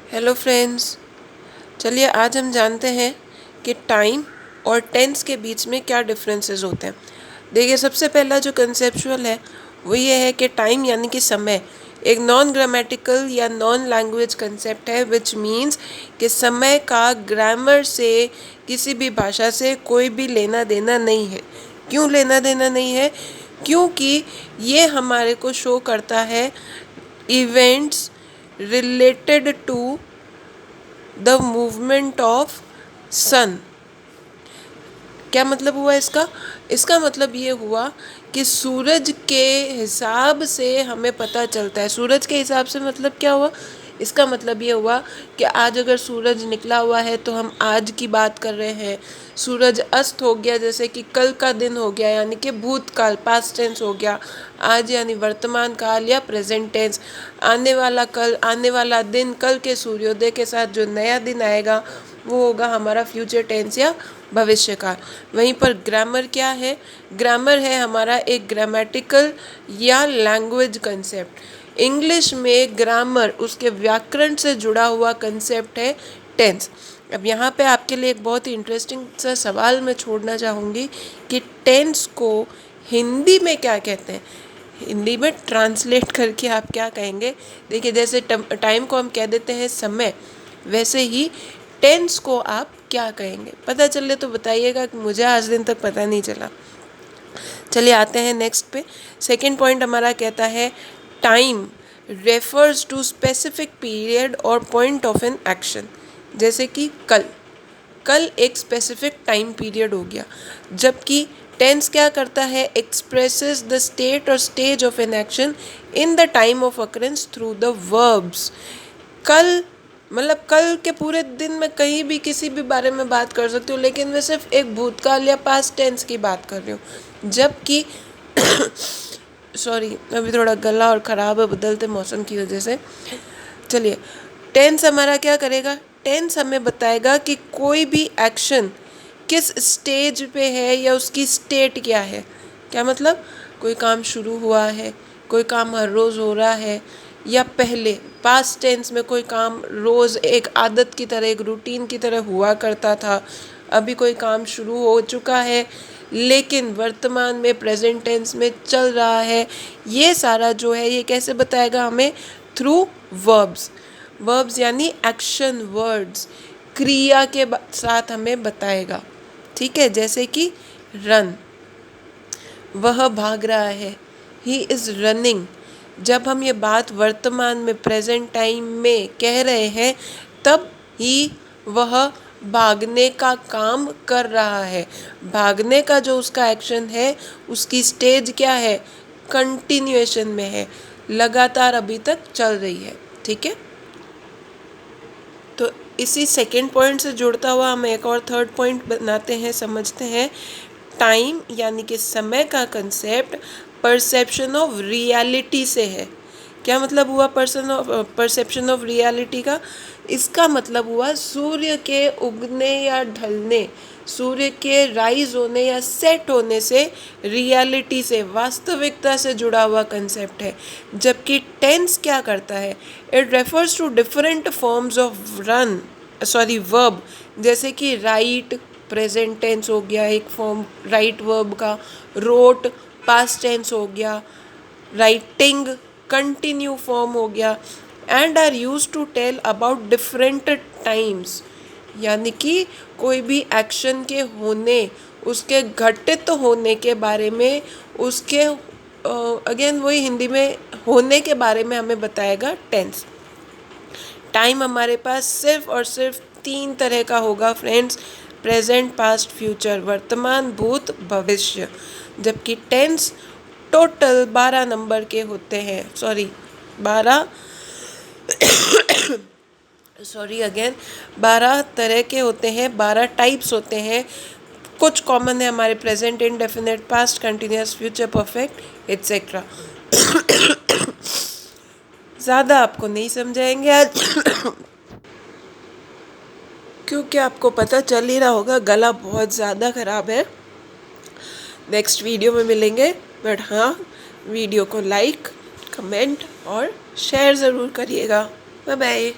Hello friends, चलिए आज हम जानते हैं कि टाइम और टेंस के बीच में क्या डिफरेंसेस होते हैं। देखिए, सबसे पहला जो कंसेप्चुअल है वो ये है कि टाइम यानी कि समय एक नॉन ग्रामेटिकल या नॉन लैंग्वेज कंसेप्ट है, विच मीन्स कि समय का ग्रामर से, किसी भी भाषा से कोई भी लेना देना नहीं है। क्यों लेना देना नहीं है? क्योंकि ये हमारे को शो करता है events related to the movement of sun। क्या मतलब हुआ इसका मतलब ये हुआ कि सूरज के हिसाब से हमें पता चलता है। सूरज के हिसाब से मतलब क्या हुआ? इसका मतलब ये हुआ कि आज अगर सूरज निकला हुआ है तो हम आज की बात कर रहे हैं। सूरज अस्त हो गया जैसे कि कल का दिन हो गया, यानी कि भूतकाल पास्ट टेंस हो गया। आज यानी वर्तमान काल या प्रेजेंट टेंस। आने वाला कल, आने वाला दिन, कल के सूर्योदय के साथ जो नया दिन आएगा वो होगा हमारा फ्यूचर टेंस या भविष्य काल। वहीं पर ग्रामर क्या है? ग्रामर है हमारा एक ग्रामेटिकल या लैंग्वेज कंसेप्ट। इंग्लिश में ग्रामर उसके व्याकरण से जुड़ा हुआ कंसेप्ट है टेंस। अब यहाँ पे आपके लिए एक बहुत ही इंटरेस्टिंग सा सवाल मैं छोड़ना चाहूँगी कि टेंस को हिंदी में क्या कहते हैं। हिंदी में ट्रांसलेट करके आप क्या कहेंगे? देखिए, जैसे टाइम को हम कह देते हैं समय, वैसे ही टेंस को आप क्या कहेंगे? पता चले तो बताइएगा, कि मुझे आज दिन तक पता नहीं चला। चलिए आते हैं नेक्स्ट पे। सेकंड पॉइंट हमारा कहता है time refers to specific period और पॉइंट ऑफ एन एक्शन। जैसे कि कल एक स्पेसिफिक टाइम पीरियड हो गया, जबकि टेंस क्या करता है? एक्सप्रेसेस द स्टेट और stage of an action in the time of occurrence through the verbs. कल मतलब कल के पूरे दिन में कहीं भी किसी भी बारे में बात कर सकती हूँ, लेकिन मैं सिर्फ एक भूतकाल या पास्ट टेंस की बात कर रही हूँ। जबकि सॉरी, अभी थोड़ा गला और ख़राब है बदलते मौसम की वजह से। चलिए, टेंस हमारा क्या करेगा? टेंस हमें बताएगा कि कोई भी एक्शन किस स्टेज पे है या उसकी स्टेट क्या है। क्या मतलब? कोई काम शुरू हुआ है, कोई काम हर रोज़ हो रहा है, या पहले पास्ट टेंस में कोई काम रोज़ एक आदत की तरह, एक रूटीन की तरह हुआ करता था। अभी कोई काम शुरू हो चुका है लेकिन वर्तमान में प्रेजेंट टेंस में चल रहा है। ये सारा जो है ये कैसे बताएगा हमें? Through verbs. वर्ब्स यानी एक्शन वर्ड्स, क्रिया के साथ हमें बताएगा। ठीक है, जैसे कि रन, वह भाग रहा है, ही इज़ रनिंग। जब हम ये बात वर्तमान में प्रेजेंट टाइम में कह रहे हैं तब ही वह भागने का काम कर रहा है। भागने का जो उसका एक्शन है उसकी स्टेज क्या है? कंटिन्यूएशन में है, लगातार अभी तक चल रही है। ठीक है, तो इसी सेकेंड पॉइंट से जुड़ता हुआ हम एक और थर्ड पॉइंट बनाते हैं, समझते हैं। टाइम यानी कि समय का कंसेप्ट परसेप्शन ऑफ रियलिटी से है। क्या मतलब हुआ परसेप्शन ऑफ रियलिटी का? इसका मतलब हुआ सूर्य के उगने या ढलने, सूर्य के राइज होने या सेट होने से, रियलिटी से, वास्तविकता से जुड़ा हुआ कंसेप्ट है। जबकि टेंस क्या करता है? It refers to different forms of verb. जैसे कि राइट प्रेजेंट टेंस हो गया एक फॉर्म राइट वर्ब का, रोट पास्ट टेंस हो गया, राइटिंग कंटिन्यू फॉर्म हो गया, and are use to tell about different times. यानी कि कोई भी एक्शन के होने, उसके घटित होने के बारे में, उसके अगेन वही हिंदी में होने के बारे में हमें बताएगा टेंस। टाइम हमारे पास सिर्फ और सिर्फ 3 तरह का होगा फ्रेंड्स: प्रेजेंट, पास्ट, फ्यूचर, वर्तमान, भूत, भविष्य। जबकि टेंस टोटल 12 नंबर के होते हैं, 12 तरह के होते हैं, 12 टाइप्स होते हैं। कुछ कॉमन है हमारे: present indefinite, past continuous, future perfect etcetera. ज़्यादा आपको नहीं समझाएंगे आज क्योंकि आपको पता चल ही रहा होगा गला बहुत ज़्यादा ख़राब है। नेक्स्ट वीडियो में मिलेंगे, बट हाँ, वीडियो को लाइक, कमेंट और शेयर ज़रूर करिएगा। Bye bye.